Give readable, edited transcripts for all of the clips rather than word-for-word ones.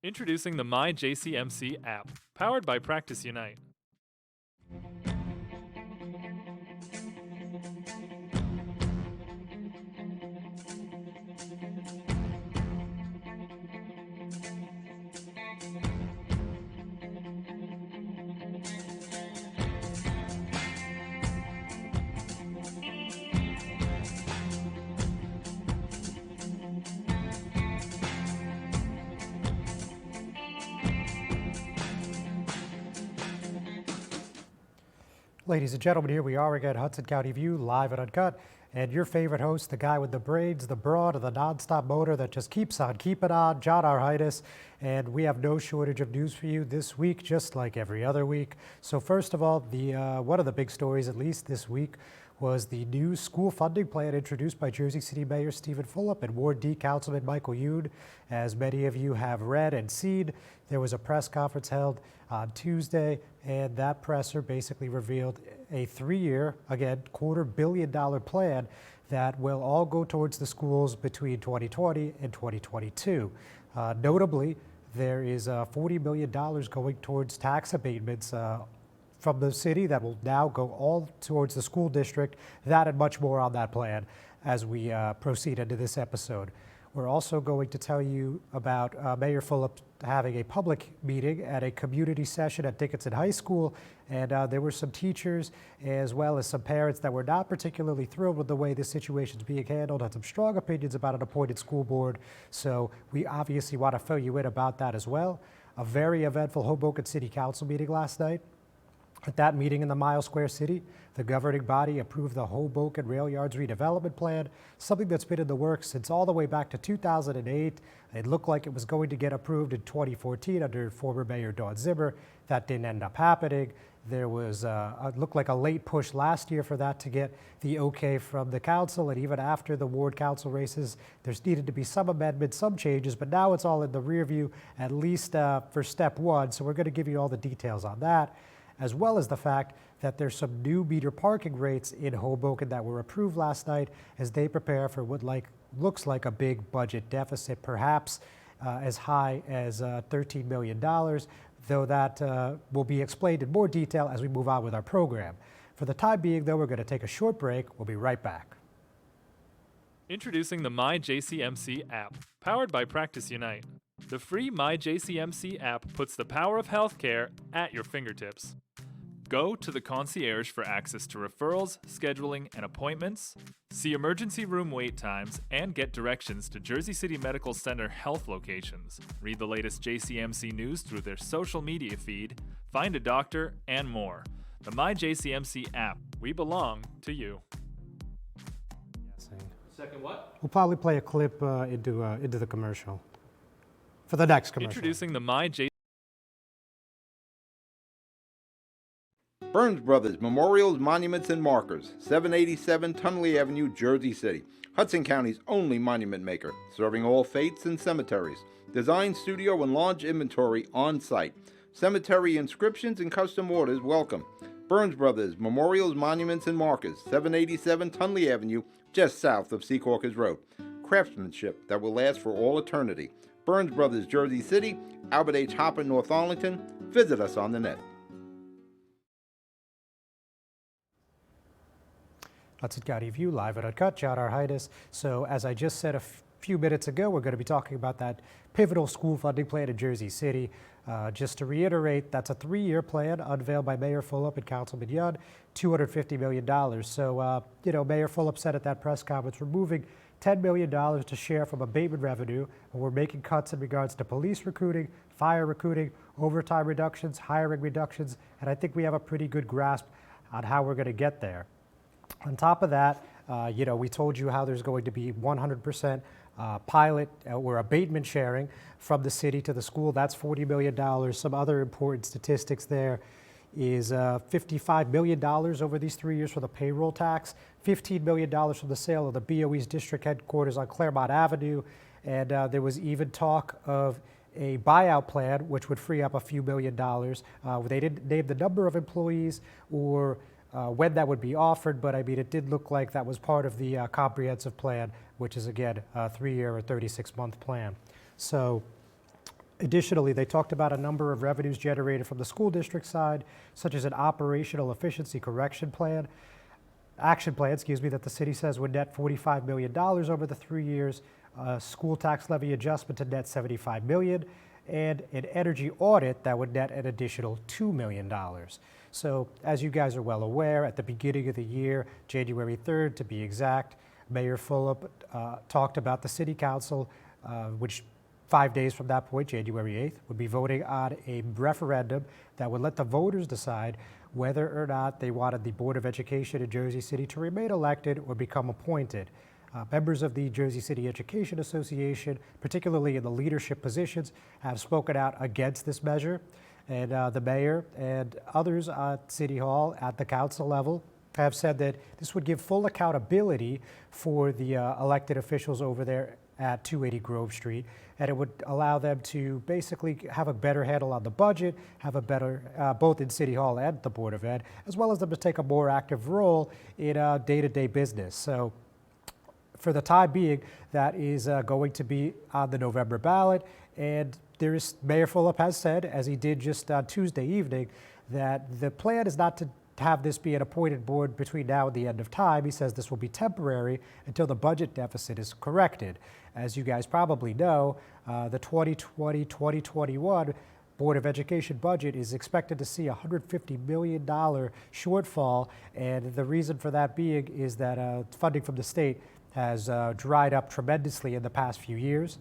Introducing the My JCMC app, powered by Practice Unite. Ladies and gentlemen, here we are again, Hudson County View, live and uncut. And your favorite host, the guy with the braids, the broad, and the nonstop motor that just keeps on keeping on, John Arhitis. And we have no shortage of news for you this week, just like every other week. So first of all, one of the big stories, at least this week, was the new school funding plan introduced by Jersey City Mayor Stephen Fulop and Ward D Councilman Michael Youn. As many of you have read and seen, there was a press conference held on Tuesday, and that presser basically revealed a 3-year, again, $250 million plan that will all go towards the schools between 2020 and 2022. Notably, there is $40 million going towards tax abatements from the city that will now go all towards the school district. That and much more on that plan as we proceed into this episode. We're also going to tell you about Mayor Fulop having a public meeting at a community session at Dickinson High School, and there were some teachers as well as some parents that were not particularly thrilled with the way this situation is being handled, had some strong opinions about an appointed school board, so we obviously want to fill you in about that as well. A very eventful Hoboken City Council meeting last night. At that meeting in the Mile Square City, the governing body approved the Hoboken Rail Yards redevelopment plan, something that's been in the works since all the way back to 2008. It looked like it was going to get approved in 2014 under former Mayor Dawn Zimmer. That didn't end up happening. There was, it looked like a late push last year for that to get the okay from the council, and even after the ward council races, there's needed to be some amendments, some changes, but now it's all in the rear view, at least for step one. So we're going to give you all the details on that, as well as the fact that there's some new meter parking rates in Hoboken that were approved last night as they prepare for what looks like a big budget deficit, perhaps as high as $13 million, though that will be explained in more detail as we move on with our program. For the time being, though, we're going to take a short break. We'll be right back. Introducing the My JCMC app, powered by Practice Unite. The free My JCMC app puts the power of healthcare at your fingertips. Go to the concierge for access to referrals, scheduling, and appointments, see emergency room wait times, and get directions to Jersey City Medical Center health locations. Read the latest JCMC news through their social media feed, find a doctor, and more. The My JCMC app. We belong to you. Second what? We'll probably play a clip into the commercial. For the next commercial. Introducing the My JCMC. Burns Brothers Memorials, Monuments, and Markers, 787 Tunley Avenue, Jersey City. Hudson County's only monument maker, serving all faiths and cemeteries. Design, studio, and large inventory on site. Cemetery inscriptions and custom orders welcome. Burns Brothers Memorials, Monuments, and Markers, 787 Tunley Avenue, just south of Secaucus Road. Craftsmanship that will last for all eternity. Burns Brothers, Jersey City, Albert H. Hopper, North Arlington. Visit us on the net. Hudson County View, live and uncut, John Arhitis. So as I just said a few minutes ago, we're going to be talking about that pivotal school funding plan in Jersey City. Just to reiterate, that's a 3-year plan unveiled by Mayor Fulop and Councilman Youn, $250 million. So, Mayor Fulop said at that press conference, we're moving $10 million to share from abatement revenue, and we're making cuts in regards to police recruiting, fire recruiting, overtime reductions, hiring reductions, and I think we have a pretty good grasp on how we're going to get there. On top of that, we told you how there's going to be 100% pilot or abatement sharing from the city to the school. That's $40 million. Some other important statistics there is $55 million over these 3 years for the payroll tax, $15 million from the sale of the BOE's district headquarters on Claremont Avenue, and there was even talk of a buyout plan which would free up a few $1 million. They didn't name the number of employees or when that would be offered, but I mean, it did look like that was part of the comprehensive plan, which is again a 3-year or 36-month plan. So Additionally, they talked about a number of revenues generated from the school district side, such as an operational efficiency action plan, that the city says would net $45 million over the 3 years, school tax levy adjustment to net $75 million, and an energy audit that would net an additional $2 million. So as you guys are well aware, at the beginning of the year, January 3rd to be exact, Mayor Fulop talked about the city council, which 5 days from that point, January 8th, would be voting on a referendum that would let the voters decide whether or not they wanted the Board of Education in Jersey City to remain elected or become appointed. Members of the Jersey City Education Association, particularly in the leadership positions, have spoken out against this measure. And the mayor and others at City Hall at the council level have said that this would give full accountability for the elected officials over there at 280 Grove Street, and it would allow them to basically have a better handle on the budget, have a better, both in City Hall and the Board of Ed, as well as them to take a more active role in day-to-day business. So for the time being, that is going to be on the November ballot, and Mayor Fulop has said, as he did just on Tuesday evening, that the plan is not to have this be an appointed board between now and the end of time. He says this will be temporary until the budget deficit is corrected. As you guys probably know, the 2020-2021 Board of Education budget is expected to see a $150 million shortfall, and the reason for that being is that funding from the state has dried up tremendously in the past few years.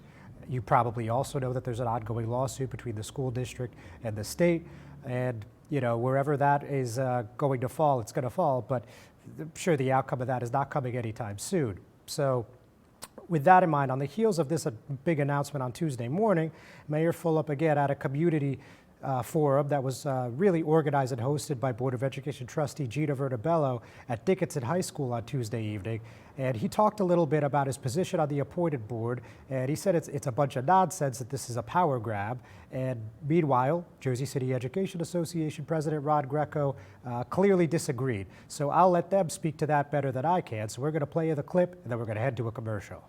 You probably also know that there's an ongoing lawsuit between the school district and the state, and wherever that is going to fall, it's going to fall, but I'm sure the outcome of that is not coming anytime soon. So with that in mind, on the heels of this big announcement on Tuesday morning, Mayor Fulop again at a community forum that was really organized and hosted by Board of Education trustee Gina Vertibello at Dickinson High School on Tuesday evening. And he talked a little bit about his position on the appointed board, and he said it's a bunch of nonsense, that this is a power grab. And meanwhile, Jersey City Education Association President Rod Greco clearly disagreed. So I'll let them speak to that better than I can. So we're going to play you the clip, and then we're going to head to a commercial.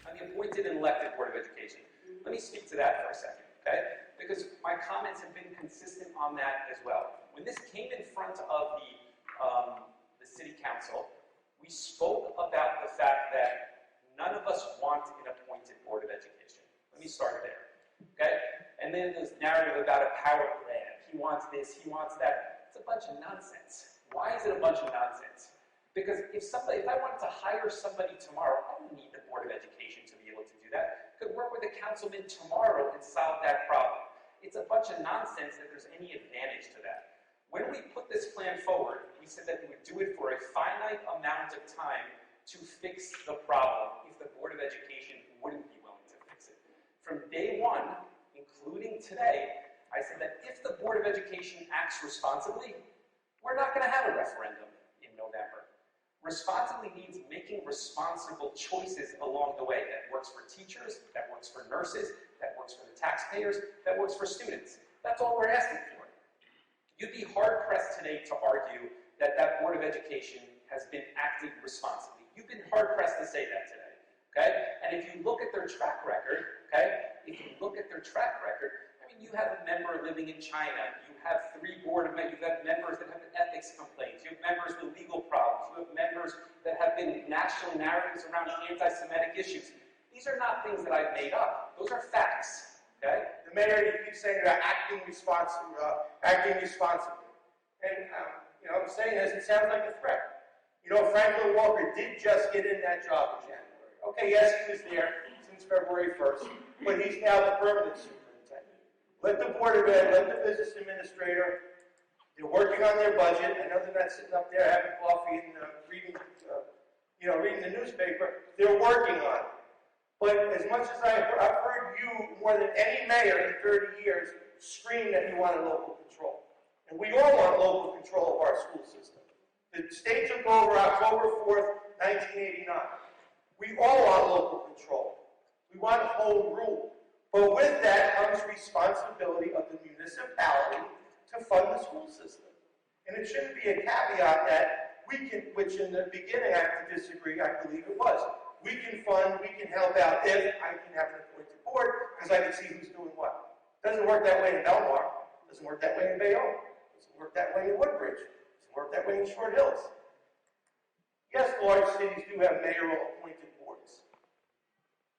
On the appointed and elected Board of Education, let me speak to that for a second, okay? Because my comments have been consistent on that as well. When this came in front of the City Council, we spoke about the fact that none of us want an appointed Board of Education. Let me start there, okay? And then this narrative about a power grab. He wants this, he wants that. It's a bunch of nonsense. Why is it a bunch of nonsense? Because if I wanted to hire somebody tomorrow, I don't need the Board of Education to be able to do that. I could work with a councilman tomorrow and solve that problem. It's a bunch of nonsense that there's any advantage to that. When we put this plan forward, we said that we would do it for a finite amount of time to fix the problem if the Board of Education wouldn't be willing to fix it. From day one, including today, I said that if the Board of Education acts responsibly, we're not going to have a referendum in November. Responsibly means making responsible choices along the way that works for teachers, that works for nurses, that works for the taxpayers, that works for students. That's all we're asking for. You'd be hard-pressed today to argue that that Board of Education has been acting responsibly. You've been hard-pressed to say that today, okay? And if you look at their track record, okay, I mean, you have a member living in China, you have you have members that have ethics complaints, you have members with legal problems, you have members that have been national narratives around anti-Semitic issues. These are not things that I've made up. Those are facts, okay? The mayor, you keep saying about acting responsibly. And, I'm saying this, it sounds like a threat. Franklin Walker did just get in that job in January. Okay, yes, he was there since February 1st, but he's now the permanent superintendent. Let the Board of Ed, let the business administrator, they're working on their budget. I know they're not sitting up there having coffee and reading the newspaper. They're working on it. But as much as I've heard you, more than any mayor in 30 years, scream that you wanted local control. And we all want local control of our school system. The state took over October 4th, 1989. We all want local control. We want home rule. But with that comes responsibility of the municipality to fund the school system. And it shouldn't be a caveat that we can, which in the beginning I have to disagree, I believe it was. we can fund, we can help out if I can have an appointed board, because I can see who's doing what. Doesn't work that way in Belmar, doesn't work that way in Bayonne, doesn't work that way in Woodbridge, doesn't work that way in Short Hills. Yes, large cities do have mayoral appointed boards.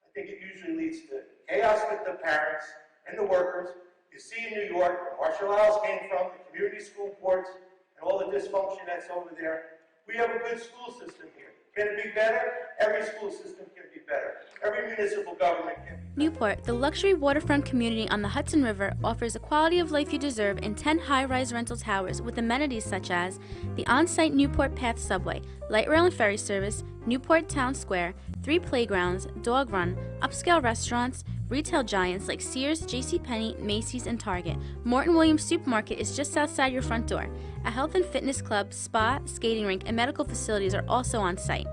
I think it usually leads to chaos with the parents and the workers. You see in New York, where Marshall Isles came from, the community school boards, and all the dysfunction that's over there. We have a good school system here. Can it be better? Every school system can be better. Every municipal government can be better. Newport, the luxury waterfront community on the Hudson River, offers a quality of life you deserve in 10 high-rise rental towers with amenities such as the on-site Newport Path subway, light rail and ferry service, Newport Town Square, 3 playgrounds, dog run, upscale restaurants, retail giants like Sears, JCPenney, Macy's, and Target. Morton Williams Supermarket is just outside your front door. A health and fitness club, spa, skating rink, and medical facilities are also on site.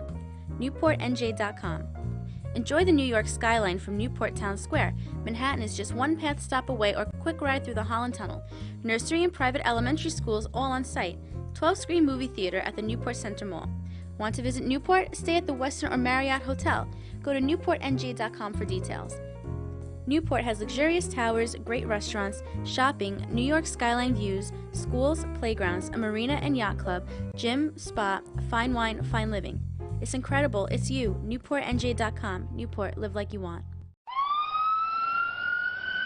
NewportNJ.com. Enjoy the New York skyline from Newport Town Square. Manhattan is just one path stop away or quick ride through the Holland Tunnel. Nursery and private elementary schools all on site. 12-screen movie theater at the Newport Center Mall. Want to visit Newport? Stay at the Westin or Marriott Hotel. Go to NewportNJ.com for details. Newport has luxurious towers, great restaurants, shopping, New York skyline views, schools, playgrounds, a marina and yacht club, gym, spa, fine wine, fine living. It's incredible. It's you. NewportNJ.com. Newport, live like you want.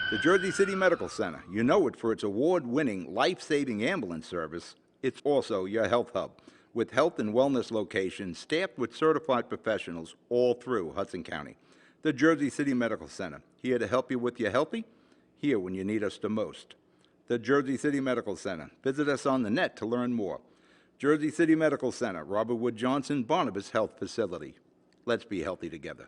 The Jersey City Medical Center. You know it for its award-winning, life-saving ambulance service. It's also your health hub, with health and wellness locations staffed with certified professionals all through Hudson County. The Jersey City Medical Center, here to help you with your healthy, here when you need us the most. The Jersey City Medical Center. Visit us on the net to learn more. Jersey City Medical Center, Robert Wood Johnson, Barnabas Health Facility. Let's be healthy together.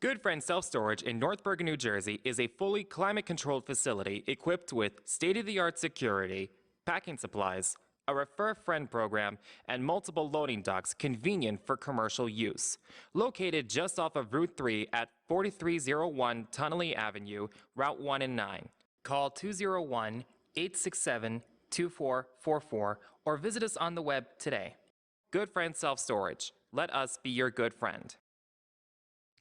Good Friend Self-Storage in North Bergen, New Jersey is a fully climate-controlled facility equipped with state-of-the-art security, packing supplies, a Refer a Friend program, and multiple loading docks convenient for commercial use. Located just off of Route 3 at 4301 Tunnelly Avenue, Route 1 and 9. Call 201-867-2444 or visit us on the web today. Good Friend Self-Storage. Let us be your good friend.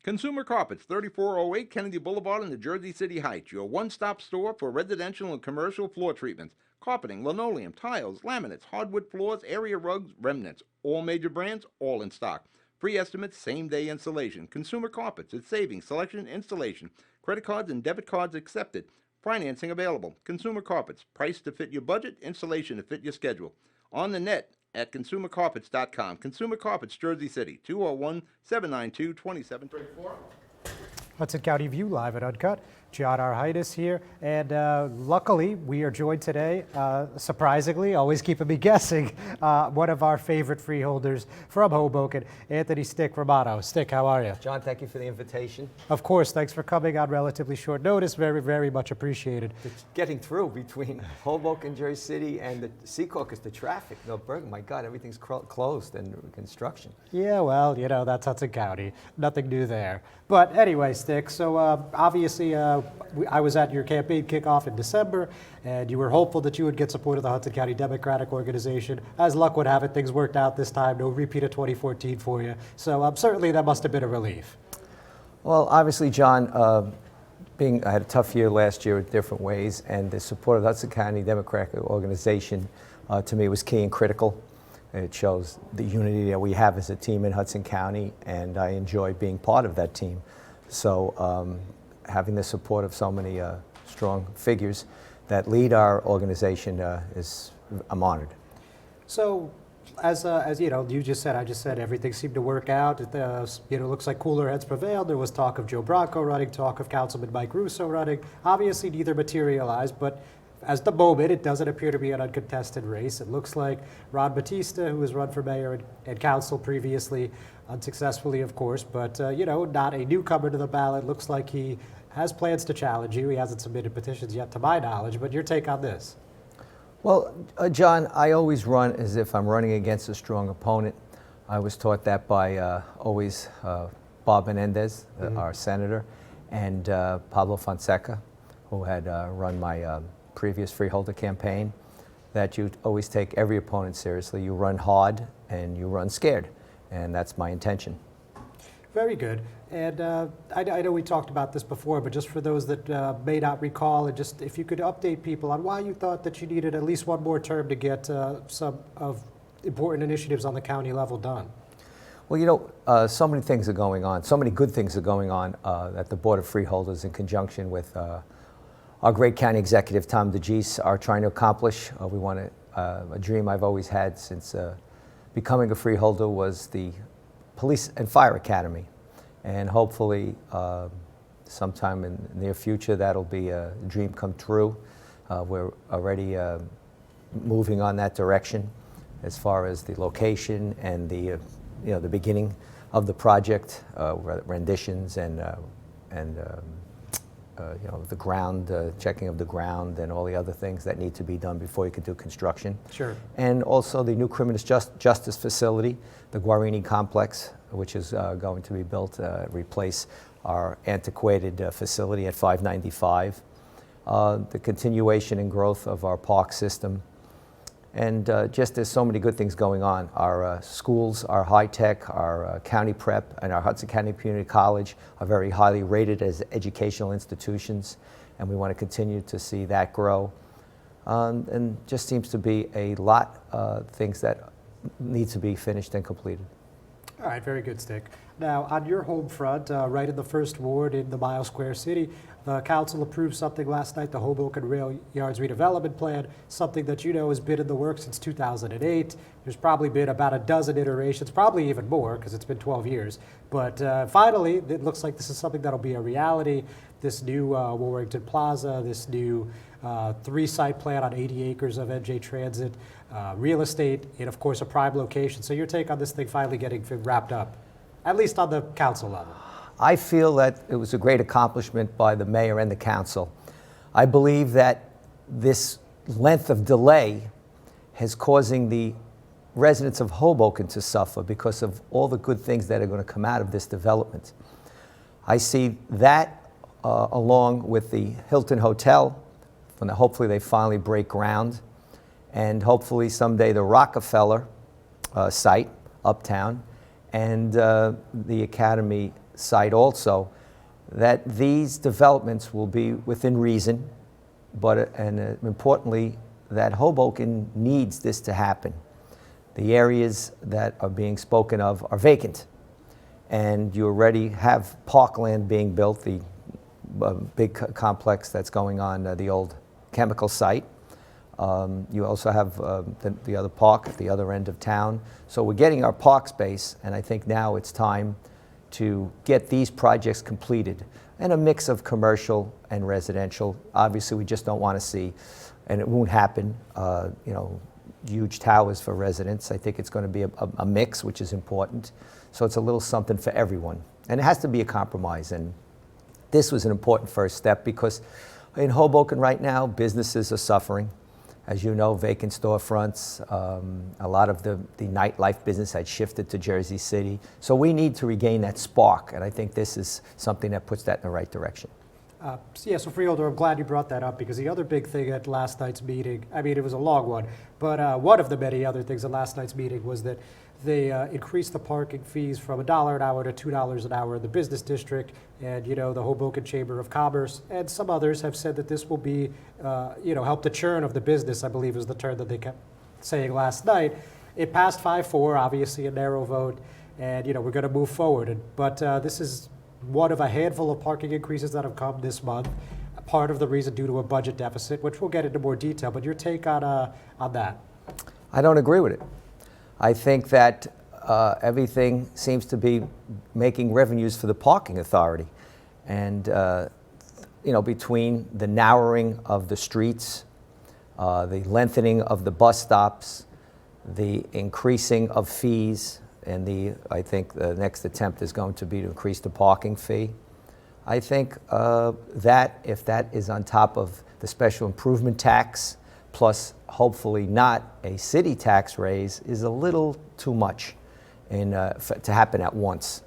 Consumer Carpets, 3408 Kennedy Boulevard in the Jersey City Heights, your one-stop store for residential and commercial floor treatments, carpeting, linoleum, tiles, laminates, hardwood floors, area rugs, remnants. All major brands, all in stock. Free estimates, same-day installation. Consumer Carpets, it's savings, selection, installation. Credit cards and debit cards accepted. Financing available. Consumer Carpets, price to fit your budget, installation to fit your schedule. On the net at consumercarpets.com. Consumer Carpets, Jersey City, 201-792-2734. Hudson County View live at Uncut. John Arhitis here, and luckily we are joined today, surprisingly, always keeping me guessing, one of our favorite freeholders from Hoboken, Anthony Stick Romano. Stick, how are you? John, thank you for the invitation. Of course, thanks for coming on relatively short notice. Very, very much appreciated. Getting through between Hoboken, Jersey City, and the Secaucus, the traffic. No, Bergen, my God, everything's closed and construction. Yeah, well, you know, that's Hudson County. Nothing new there. But anyway, Stick, so obviously I was at your campaign kickoff in December, and you were hopeful that you would get support of the Hudson County Democratic Organization. As luck would have it, things worked out this time. No repeat of 2014 for you. So certainly that must have been a relief. Well, obviously, John, I had a tough year last year in different ways, and the support of the Hudson County Democratic Organization to me was key and critical. It shows the unity that we have as a team in Hudson County, and I enjoy being part of that team. So having the support of so many strong figures that lead our organization I'm honored. So as you know, I just said everything seemed to work out. It looks like cooler heads prevailed. There was talk of Joe Bronco running, talk of Councilman Mike Russo running. Obviously neither materialized, but as the moment, it doesn't appear to be an uncontested race. It looks like Ron Batista, who has run for mayor and council previously, unsuccessfully, of course, but not a newcomer to the ballot. Looks like he has plans to challenge you. He hasn't submitted petitions yet, to my knowledge. But your take on this? Well, John, I always run as if I'm running against a strong opponent. I was taught that by always Bob Menendez, our senator, and Pablo Fonseca, who had run my previous freeholder campaign, that you always take every opponent seriously. You run hard and you run scared. and that's my intention. Very good. And I know we talked about this before, but just for those that may not recall, and just if you could update people on why you thought that you needed at least one more term to get some of important initiatives on the county level done. Well, you know, so many things are going on, so many good things are going on at the Board of Freeholders in conjunction with our great county executive, Tom DeGise, are trying to accomplish. We want a dream I've always had since becoming a freeholder was the Police and Fire Academy. And hopefully, sometime in the near future, that'll be a dream come true. We're already moving on that direction as far as the location and the, the beginning of the project, renditions and the ground, checking of the ground and all the other things that need to be done before you can do construction. Sure. And also the new criminal justice facility, the Guarini complex, which is going to be built, replace our antiquated facility at 595. The continuation and growth of our park system. And just there's so many good things going on. Our schools are high-tech, our county prep and our Hudson County Community College are very highly rated as educational institutions, and we want to continue to see that grow. And just seems to be a lot of things that need to be finished and completed. All right, very good, Stick. Now, on your home front, right in the first ward in the Mile Square City, the council approved something last night, the Hoboken Rail Yards redevelopment plan, something that you know has been in the works since 2008. There's probably been about a dozen iterations, probably even more, because it's been 12 years. But finally, it looks like this is something that'll be a reality. This new Warrington Plaza, this new 3-site plan on 80 acres of NJ Transit, real estate, and of course a prime location. So your take on this thing finally getting wrapped up, at least on the council level? I feel that it was a great accomplishment by the mayor and the council. I believe that this length of delay is causing the residents of Hoboken to suffer because of all the good things that are going to come out of this development. I see that along with the Hilton Hotel, when hopefully they finally break ground, and hopefully someday the Rockefeller site uptown, and the Academy site also, that these developments will be within reason, but importantly, that Hoboken needs this to happen. The areas that are being spoken of are vacant, and you already have parkland being built, the big complex that's going on, the old chemical site. You also have the other park at the other end of town. So we're getting our park space, and I think now it's time to get these projects completed, and a mix of commercial and residential. Obviously, we just don't want to see, and it won't happen, huge towers for residents. I think it's going to be a mix, which is important. So it's a little something for everyone. And it has to be a compromise. And this was an important first step because in Hoboken right now, businesses are suffering. As you know, vacant storefronts, a lot of the nightlife business had shifted to Jersey City. So we need to regain that spark, and I think this is something that puts that in the right direction. So Freeholder, I'm glad you brought that up, because the other big thing at last night's meeting, I mean, it was a long one, but one of the many other things at last night's meeting was that they increased the parking fees from $1 an hour to $2 an hour in the business district. And, the Hoboken Chamber of Commerce and some others have said that this will be, help the churn of the business, I believe is the term that they kept saying last night. It passed 5-4, obviously a narrow vote, and, we're going to move forward. But this is one of a handful of parking increases that have come this month. Part of the reason due to a budget deficit, which we'll get into more detail. But your take on that? I don't agree with it. I think that everything seems to be making revenues for the parking authority. And, between the narrowing of the streets, the lengthening of the bus stops, the increasing of fees, and I think the next attempt is going to be to increase the parking fee. I think that if that is on top of the special improvement tax, plus hopefully not a city tax raise, is a little too much to happen at once.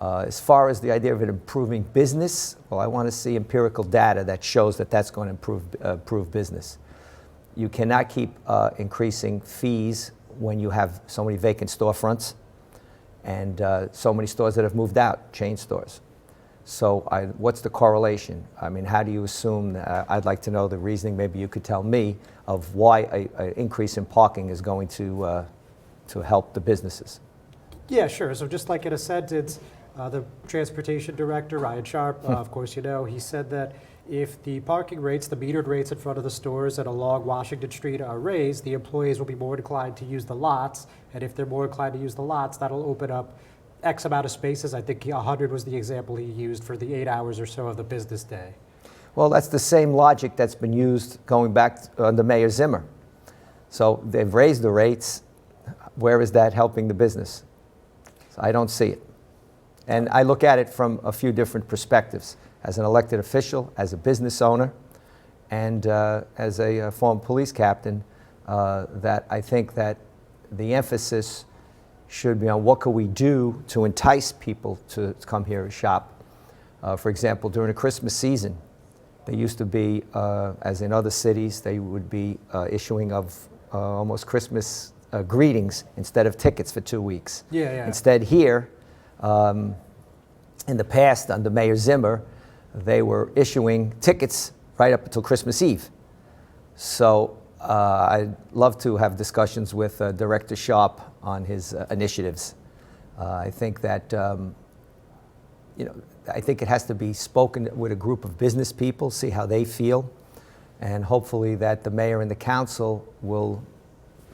As far as the idea of it improving business, well, I want to see empirical data that shows that that's going to improve business. You cannot keep increasing fees when you have so many vacant storefronts. and so many stores that have moved out, chain stores. So what's the correlation? I mean, how do you assume, I'd like to know the reasoning, maybe you could tell me, of why an increase in parking is going to help the businesses. Yeah, sure. So just like in a sentence, the transportation director, Ryan Sharp, of course you know, he said that if the parking rates, the metered rates in front of the stores and along Washington Street are raised, the employees will be more inclined to use the lots. And if they're more inclined to use the lots, that'll open up X amount of spaces. I think 100 was the example he used for the 8 hours or so of the business day. Well, that's the same logic that's been used going back under Mayor Zimmer. So they've raised the rates. Where is that helping the business? So I don't see it. And I look at it from a few different perspectives. As an elected official, as a business owner, and as a former police captain, that I think that the emphasis should be on what could we do to entice people to come here and shop. For example, during the Christmas season, they used to be, as in other cities, they would be issuing of almost Christmas greetings instead of tickets for 2 weeks. Yeah. Instead here, in the past, under Mayor Zimmer, they were issuing tickets right up until Christmas Eve. So I'd love to have discussions with Director Sharp on his initiatives. I think that, I think it has to be spoken with a group of business people, see how they feel, and hopefully that the mayor and the council will,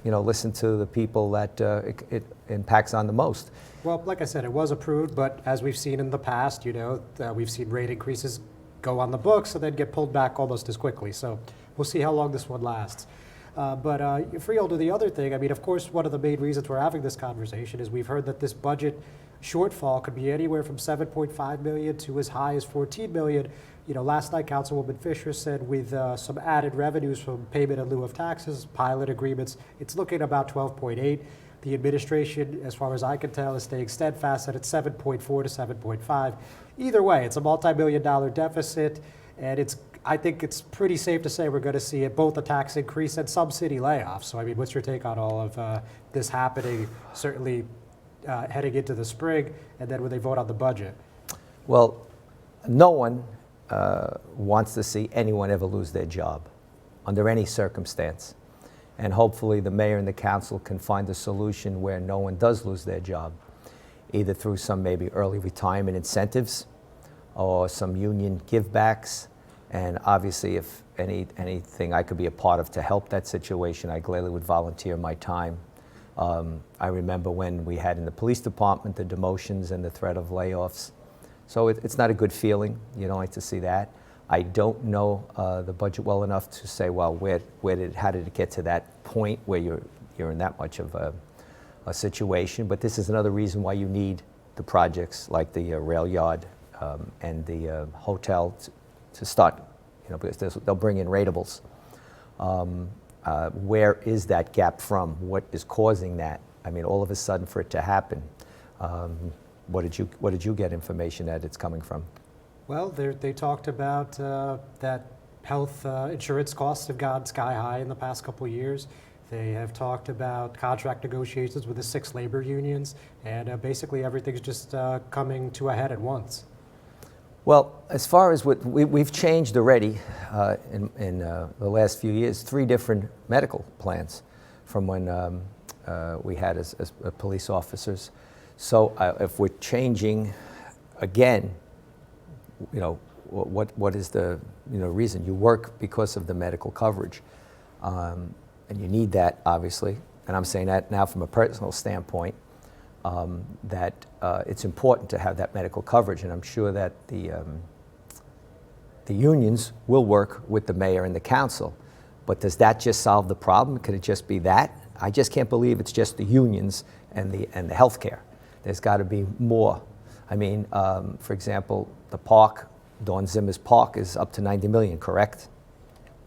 listen to the people that it impacts on the most. Well, like I said, it was approved, but as we've seen in the past, we've seen rate increases go on the books and then get pulled back almost as quickly. So we'll see how long this one lasts. But Freeholder, the other thing, I mean, of course, one of the main reasons we're having this conversation is we've heard that this budget shortfall could be anywhere from $7.5 million to as high as $14 million. Last night, Councilwoman Fisher said with some added revenues from payment in lieu of taxes, pilot agreements, it's looking about 12.8. The administration, as far as I can tell, is staying steadfast at 7.4 to 7.5. Either way, it's a multi-million-dollar deficit, and I think it's pretty safe to say we're going to see both a tax increase and some city layoffs. So, I mean, what's your take on all of this happening, certainly heading into the spring, and then when they vote on the budget? Well, no one wants to see anyone ever lose their job under any circumstance. And hopefully the mayor and the council can find a solution where no one does lose their job, either through some maybe early retirement incentives or some union givebacks. And obviously, if anything I could be a part of to help that situation, I gladly would volunteer my time. I remember when we had in the police department the demotions and the threat of layoffs. So it's not a good feeling. You don't like to see that. I don't know the budget well enough to say, well, how did it get to that point where you're in that much of a situation? But this is another reason why you need the projects like the rail yard and the hotel to start, because they'll bring in ratables. Where is that gap from? What is causing that? I mean, all of a sudden for it to happen. What did you get information that it's coming from? Well, they talked about that health insurance costs have gone sky high in the past couple of years. They have talked about contract negotiations with the 6 labor unions, and basically everything's just coming to a head at once. Well, as far as what we've changed already in the last few years, 3 different medical plans from when we had as police officers. So if we're changing again, what is the reason? You work because of the medical coverage, and you need that, obviously. And I'm saying that now from a personal standpoint, that it's important to have that medical coverage. And I'm sure that the unions will work with the mayor and the council. But does that just solve the problem? Could it just be that? I just can't believe it's just the unions and the health care. There's got to be more. I mean, for example, the park, Dawn Zimmer's park, is up to 90 million, correct?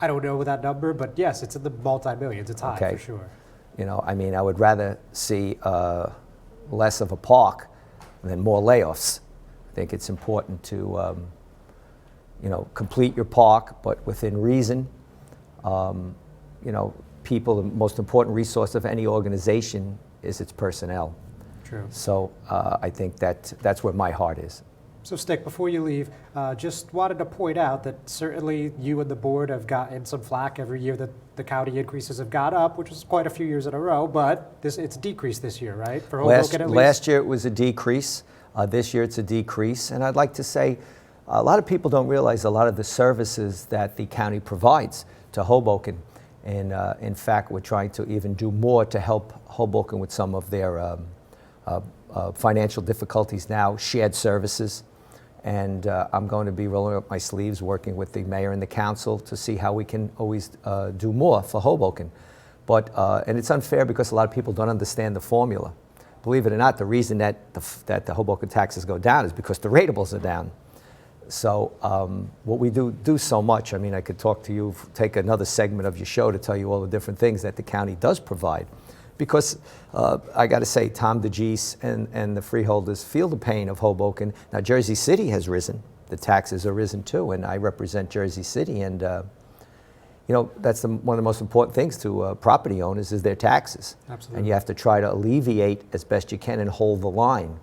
I don't know that number, but yes, it's in the multi-millions. It's high, Okay. for sure. I mean, I would rather see less of a park than more layoffs. I think it's important to, complete your park, but within reason. People, the most important resource of any organization is its personnel. True. So I think that's where my heart is. So, Stick, before you leave, just wanted to point out that certainly you and the board have gotten some flack every year that the county increases have gone up, which was quite a few years in a row, but it's decreased this year, right? For Hoboken at least? Last year it was a decrease. This year it's a decrease. And I'd like to say a lot of people don't realize a lot of the services that the county provides to Hoboken. And in fact, we're trying to even do more to help Hoboken with some of their financial difficulties now, shared services. And I'm going to be rolling up my sleeves, working with the mayor and the council to see how we can always do more for Hoboken. But, and it's unfair because a lot of people don't understand the formula. Believe it or not, the reason that the Hoboken taxes go down is because the ratables are down. So what we do so much, I mean, I could talk to you, take another segment of your show to tell you all the different things that the county does provide. Because I got to say, Tom DeGeese and the freeholders feel the pain of Hoboken. Now, Jersey City has risen. The taxes are risen too, and I represent Jersey City. And, you know, that's one of the most important things to property owners is their taxes. Absolutely. And you have to try to alleviate as best you can and hold the line.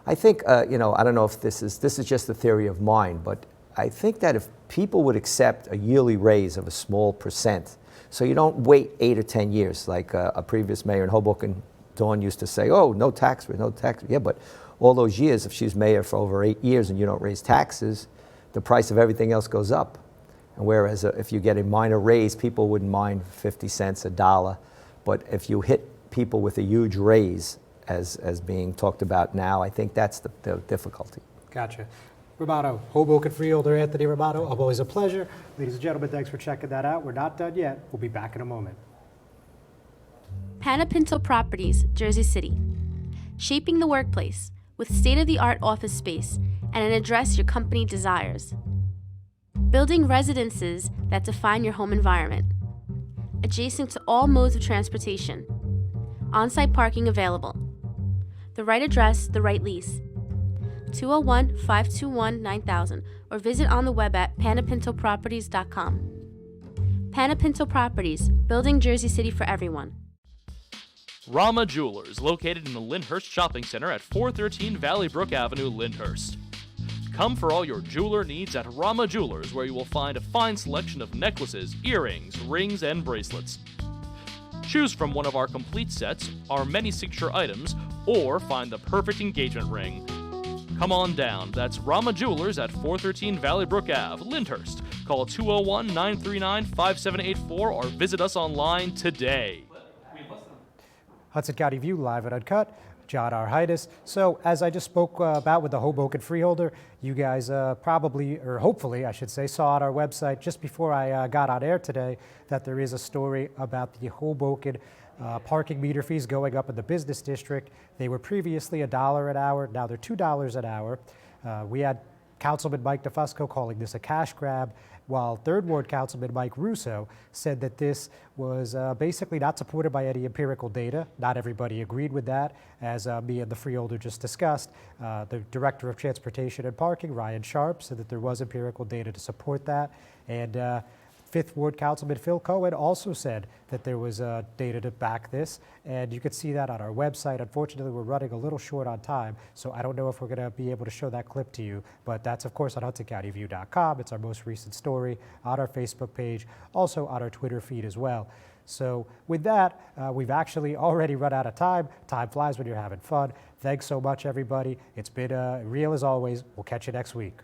I think, you know, I don't know if this is just a theory of mine, but I think that if people would accept a yearly raise of a small percent, so you don't wait 8 or 10 years like a previous mayor in Hoboken, Dawn, used to say, oh, no tax, no tax. Yeah, but all those years, if she's mayor for over 8 years and you don't raise taxes, the price of everything else goes up. And whereas if you get a minor raise, people wouldn't mind 50 cents, $1. But if you hit people with a huge raise, as being talked about now, I think that's the difficulty. Gotcha. Romano, Hoboken freeholder Anthony Romano, always a pleasure. Ladies and gentlemen, thanks for checking that out. We're not done yet. We'll be back in a moment. Panapinto Properties, Jersey City. Shaping the workplace with state-of-the-art office space and an address your company desires. Building residences that define your home environment. Adjacent to all modes of transportation. On-site parking available. The right address, the right lease. 201-521-9000 or visit on the web at panapintoproperties.com. Panapinto Properties, building Jersey City for everyone. Rama Jewelers, located in the Lyndhurst Shopping Center at 413 Valley Brook Avenue, Lyndhurst. Come for all your jeweler needs at Rama Jewelers, where you will find a fine selection of necklaces, earrings, rings, and bracelets. Choose from one of our complete sets, our many signature items, or find the perfect engagement ring. Come on down. That's Rama Jewelers at 413 Valley Brook Ave, Lyndhurst. Call 201-939-5784 or visit us online today. Hudson County View, live and uncut. John R. Hudson. So, as I just spoke about with the Hoboken freeholder, you guys probably, or hopefully, I should say, saw on our website just before I got on air today that there is a story about the Hoboken parking meter fees going up in the business district. They were previously $1 an hour. Now they're $2 an hour. We had Councilman Mike DeFusco calling this a cash grab, while Third Ward Councilman Mike Russo said that this was basically not supported by any empirical data. Not everybody agreed with that, as me and the freeholder just discussed. The Director of Transportation and Parking, Ryan Sharp, said that there was empirical data to support that. And Fifth Ward Councilman Phil Cohen also said that there was data to back this, and you could see that on our website. Unfortunately, we're running a little short on time, so I don't know if we're going to be able to show that clip to you, but that's, of course, on HudsonCountyView.com. It's our most recent story on our Facebook page, also on our Twitter feed as well. So with that, we've actually already run out of time. Time flies when you're having fun. Thanks so much, everybody. It's been real as always. We'll catch you next week.